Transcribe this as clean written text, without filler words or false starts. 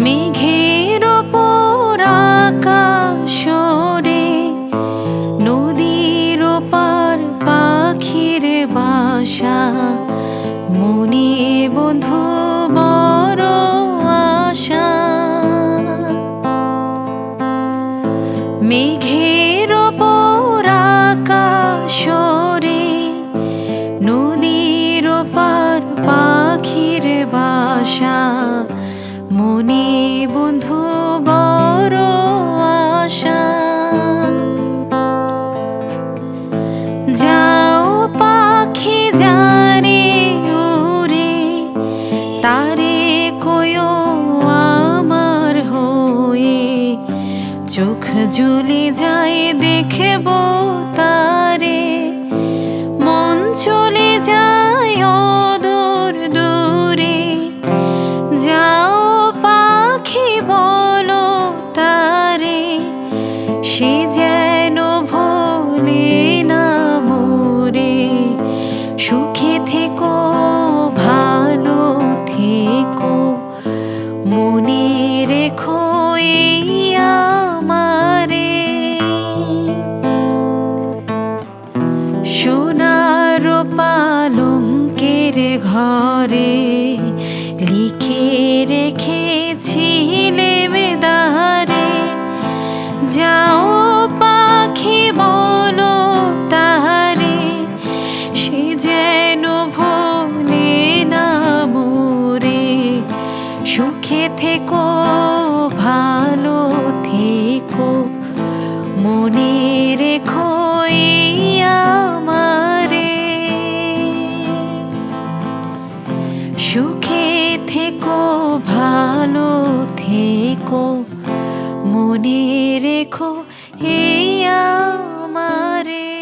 মেঘের ওপর আকাশ ওড়ে, নদীর ওপার পাখির বাসা, মনে বন্ধু বড় আশা। মেঘের ওপর আকাশ ওড়ে, নদীর ওপার পাখির বাসা, মনে বন্ধু বড় আশা। যাও পাখি যারে উড়ে, তারে কয়ো আমার হয়ে, চোখ জ্বলে যায় দেখব তারে, মন চলে যায় অদূর দূরে। যাও পাখি বলো তারে, সে যেন ভোলে না মোরে। সুখে থেকো ভালো থেকো, মনে রেখো এই আমারে। সোনার পালঙ্কের ঘরে লিখে রেখেছিলে বেদারে, যাও পাখি বলো তাহারে, সে যেন ভোলে না মোরে। সুখে থেকো ভালো থেকো, মনে রেখো এই আমারে। সুখে থেকো ভালো থেকো, মনে রেখো এই আমারে।